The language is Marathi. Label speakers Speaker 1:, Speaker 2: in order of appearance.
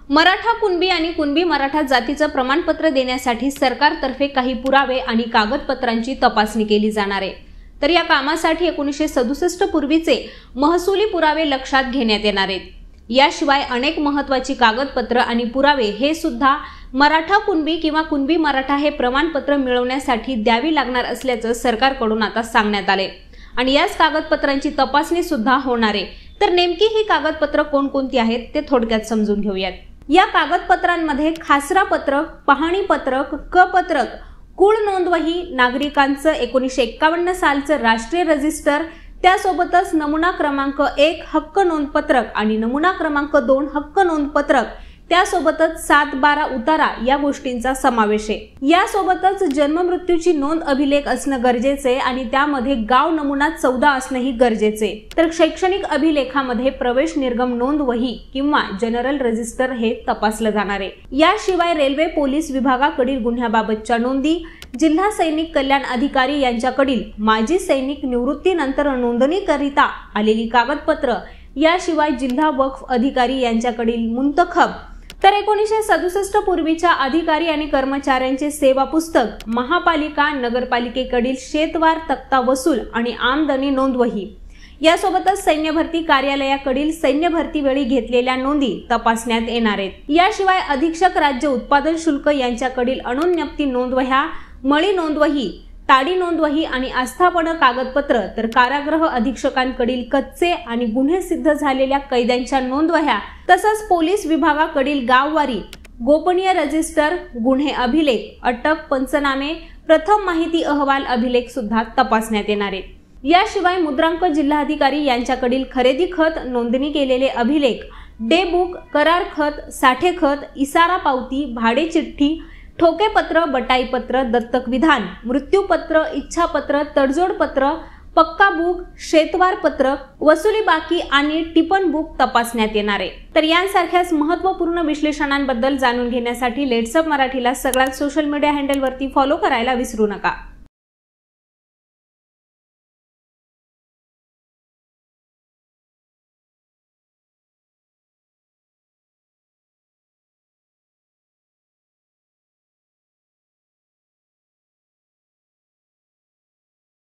Speaker 1: मराठा कुणबी आणि कुणबी मराठा जातीचं प्रमाणपत्र देण्यासाठी सरकारतर्फे काही पुरावे आणि कागदपत्रांची तपासणी केली जाणार आहे। तर या कामासाठी 1967 पूर्वीचे महसुली पुरावे लक्षात घेण्यात येणार आहेत। याशिवाय अनेक महत्त्वाची कागदपत्र आणि पुरावे हे सुद्धा मराठा कुणबी किंवा कुणबी मराठा हे प्रमाणपत्र मिळवण्यासाठी द्यावी लागणार असल्याचं सरकारकडून आता सांगण्यात आले आणि याच कागदपत्रांची तपासणी सुद्धा होणार आहे। तर नेमकी ही कागदपत्र कोणकोणती आहेत ते थोडक्यात समजून घेऊयात। या कागदपत्रांमध्ये खासरा पत्रक, पाहणी पत्रक, क पत्रक, कुळ नोंदवही, नागरिकांचं 1951 सालचं राष्ट्रीय रजिस्टर, त्यासोबतच नमुना क्रमांक 1 हक्क नोंद पत्रक आणि नमुना क्रमांक 2 हक्क नोंद पत्रक, त्यासोबतच 7/12 उतारा या गोष्टींचा समावेश आहे। यासोबतच जन्म मृत्यूची नोंद अभिलेख असणं गरजेचे आणि त्यामध्ये गाव नमुना 14 असणंही गरजेचे। तर शैक्षणिक अभिलेखामध्ये प्रवेश निर्गम नोंद वही किंवा जनरल रजिस्टर हे तपासलं जाणार आहे। याशिवाय रेल्वे पोलीस विभागाकडील गुन्ह्याबाबतच्या नोंदी, जिल्हा सैनिक कल्याण अधिकारी यांच्याकडील माजी सैनिक निवृत्तीनंतर नोंदणीकरिता आलेली कागदपत्र, याशिवाय जिल्हा वक्फ अधिकारी यांच्याकडील मुंतखब, तर 1967 पूर्वीच्या अधिकारी आणि कर्मचाऱ्यांचे सेवा पुस्तक, महापालिका नगरपालिकेकडील शेतवार तक्ता वसूल आणि आमदनी नोंदवही, यासोबतच सैन्य भरती कार्यालयाकडील सैन्य भरती वेळी घेतलेल्या नोंदी तपासण्यात येणार आहेत। याशिवाय अधीक्षक राज्य उत्पादन शुल्क यांच्याकडील अणुज्ञप्ती नोंदवह्या, मळी नोंदवही, ताडी नोंदवही आणि आस्थापन कागदपत्र, तर कारागृह अधीक्षकांकडील कच्चे आणि गुन्हे सिद्ध झालेल्या कैद्यांच्या नोंदवह्या, तसंच पोलीस विभागाकडील गाववारी, गोपनीय रजिस्टर, गुन्हे अभिलेख, अटक पंचनामे, प्रथम माहिती अहवाल अभिलेख सुद्धा तपासण्यात येणार आहेत। याशिवाय मुद्रांक जिल्हाधिकारी यांच्याकडील खरेदी खत, नोंदणी केलेले अभिलेख, डे बुक, करार खत, साठे खत, इसारा पावती, भाडे चिठ्ठी, ठोकेपत्र, बटाईपत्र, दत्तक विधान, मृत्यूपत्र, इच्छापत्र, तडजोड पत्र, पक्का बुक, शेतवार पत्रक, वसुली बाकी आणि टिपण बुक तपासण्यात येणार आहे। तर यांसारख्याच महत्त्वपूर्ण विश्लेषणांबद्दल जाणून घेण्यासाठी लेट्सअप मराठीला सगळ्यात सोशल मीडिया हँडलवरती फॉलो करायला विसरू नका।